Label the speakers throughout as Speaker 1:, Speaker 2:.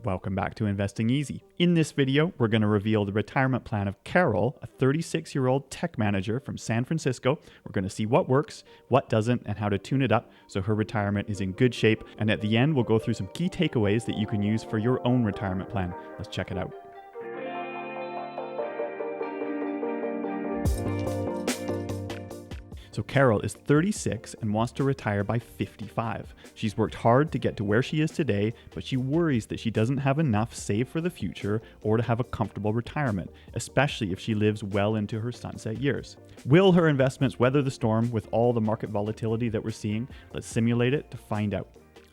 Speaker 1: Welcome back to Investing Easy. In this video, we're going to reveal the retirement plan of Carol, a 36-year-old tech manager from San Francisco. We're going to see what works, what doesn't, and how to tune it up so her retirement is in good shape. And at the end, we'll go through some key takeaways that you can use for your own retirement plan. Let's check it out. So Carol is 36 and wants to retire by 55. She's worked hard to get to where she is today, but she worries that she doesn't have enough saved for the future or to have a comfortable retirement, especially if she lives well into her sunset years. Will her investments weather the storm with all the market volatility that we're seeing? Let's simulate it to find out.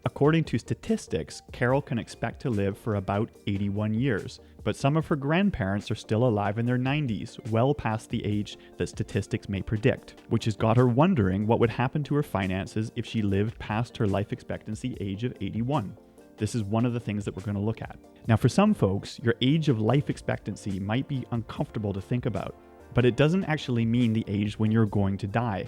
Speaker 1: According to statistics, Carol can expect to live for about 81 years, but some of her grandparents are still alive in their 90s, well past the age that statistics may predict, which has got her wondering what would happen to her finances if she lived past her life expectancy age of 81. This is one of the things that we're going to look at. Now, for some folks, your age of life expectancy might be uncomfortable to think about, but it doesn't actually mean the age when you're going to die.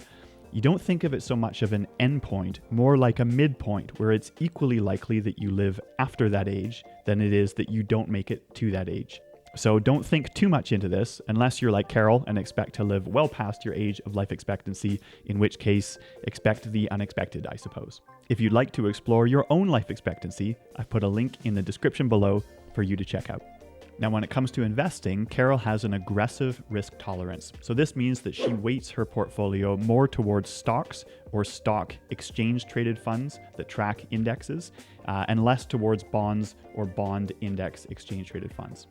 Speaker 1: You don't think of it so much of an endpoint, more like a midpoint where it's equally likely that you live after that age than it is that you don't make it to that age. So don't think too much into this unless you're like Carol and expect to live well past your age of life expectancy, in which case expect the unexpected, I suppose. If you'd like to explore your own life expectancy, I've put a link in the description below for you to check out. Now, when it comes to investing, Carol has an aggressive risk tolerance. So this means that she weights her portfolio more towards stocks or stock exchange-traded funds that track indexes, and less towards bonds or bond index exchange-traded funds.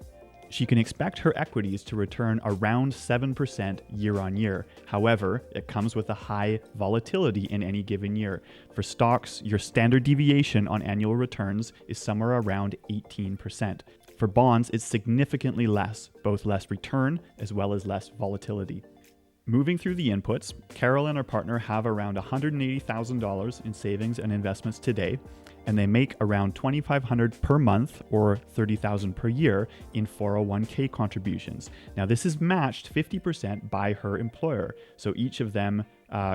Speaker 1: She can expect her equities to return around 7% year on year. However, it comes with a high volatility in any given year. For stocks, your standard deviation on annual returns is somewhere around 18%. For bonds, it's significantly less, both less return as well as less volatility. Moving through the inputs, Carol and her partner have around $180,000 in savings and investments today, and they make around $2,500 per month or $30,000 per year in 401k contributions. Now, this is matched 50% by her employer, so each of them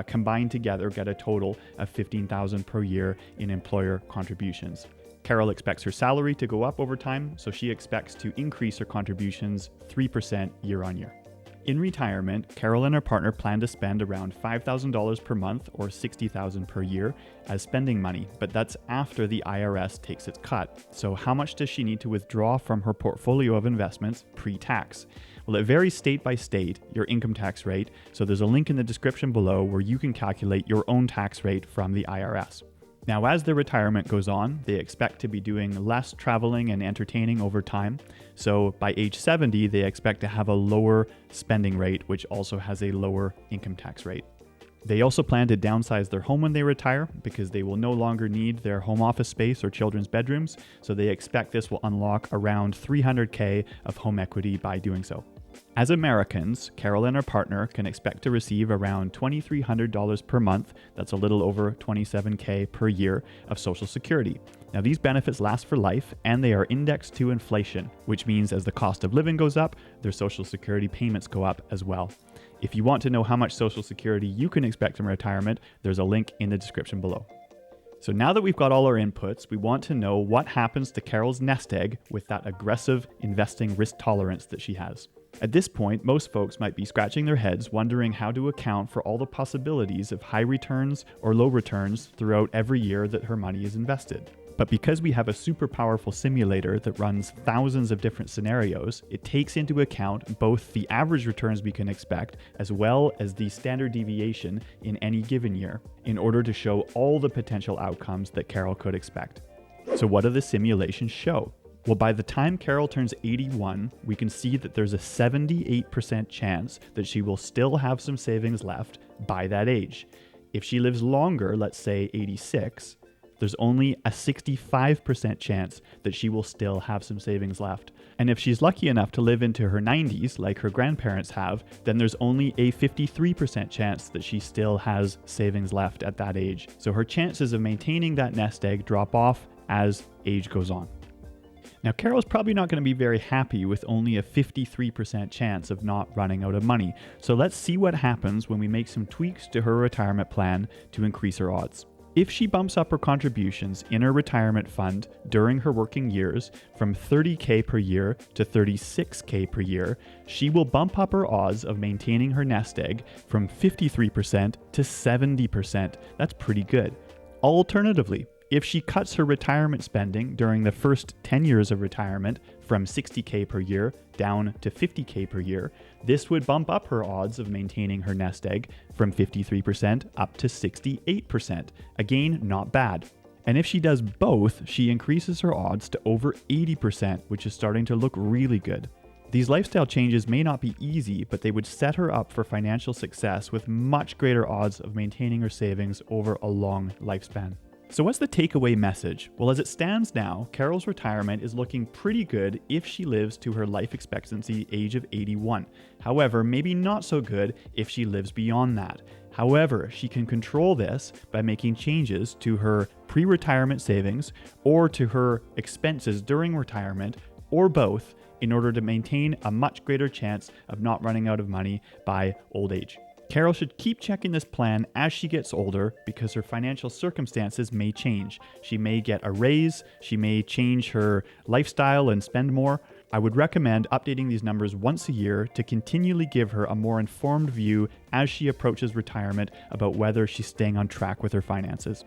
Speaker 1: combined together get a total of $15,000 per year in employer contributions. Carol expects her salary to go up over time, so she expects to increase her contributions 3% year on year. In retirement, Carol and her partner plan to spend around $5,000 per month or $60,000 per year as spending money, but that's after the IRS takes its cut. So how much does she need to withdraw from her portfolio of investments pre-tax? Well, it varies state by state, your income tax rate, so there's a link in the description below where you can calculate your own tax rate from the IRS. Now, as their retirement goes on, they expect to be doing less traveling and entertaining over time. So by age 70, they expect to have a lower spending rate, which also has a lower income tax rate. They also plan to downsize their home when they retire because they will no longer need their home office space or children's bedrooms. So they expect this will unlock around $300K of home equity by doing so. As Americans, Carol and her partner can expect to receive around $2,300 per month, that's a little over $27K per year, of Social Security. Now, these benefits last for life and they are indexed to inflation, which means as the cost of living goes up, their Social Security payments go up as well. If you want to know how much Social Security you can expect in retirement, there's a link in the description below. So now that we've got all our inputs, we want to know what happens to Carol's nest egg with that aggressive investing risk tolerance that she has. At this point, most folks might be scratching their heads wondering how to account for all the possibilities of high returns or low returns throughout every year that her money is invested. But because we have a super powerful simulator that runs thousands of different scenarios, it takes into account both the average returns we can expect as well as the standard deviation in any given year in order to show all the potential outcomes that Carol could expect. So what do the simulations show? Well, by the time Carol turns 81, we can see that there's a 78% chance that she will still have some savings left by that age. If she lives longer, let's say 86, there's only a 65% chance that she will still have some savings left. And if she's lucky enough to live into her 90s, like her grandparents have, then there's only a 53% chance that she still has savings left at that age. So her chances of maintaining that nest egg drop off as age goes on. Now, Carol's probably not going to be very happy with only a 53% chance of not running out of money. So let's see what happens when we make some tweaks to her retirement plan to increase her odds. If she bumps up her contributions in her retirement fund during her working years from $30K per year to $36K per year, she will bump up her odds of maintaining her nest egg from 53% to 70%. That's pretty good. Alternatively, if she cuts her retirement spending during the first 10 years of retirement from $60K per year down to $50K per year, this would bump up her odds of maintaining her nest egg from 53% up to 68%. Again, not bad. And if she does both, she increases her odds to over 80%, which is starting to look really good. These lifestyle changes may not be easy, but they would set her up for financial success with much greater odds of maintaining her savings over a long lifespan. So what's the takeaway message? Well, as it stands now, Carol's retirement is looking pretty good if she lives to her life expectancy age of 81. However, maybe not so good if she lives beyond that. However, she can control this by making changes to her pre-retirement savings or to her expenses during retirement, or both, in order to maintain a much greater chance of not running out of money by old age. Carol should keep checking this plan as she gets older because her financial circumstances may change. She may get a raise, she may change her lifestyle and spend more. I would recommend updating these numbers once a year to continually give her a more informed view as she approaches retirement about whether she's staying on track with her finances.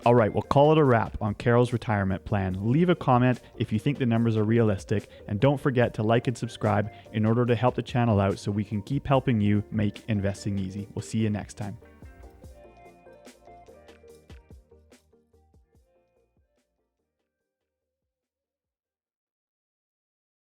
Speaker 1: All right, we'll call it a wrap on Carol's retirement plan. Leave a comment if you think the numbers are realistic, and don't forget to like and subscribe in order to help the channel out so we can keep helping you make investing easy. We'll see you next time.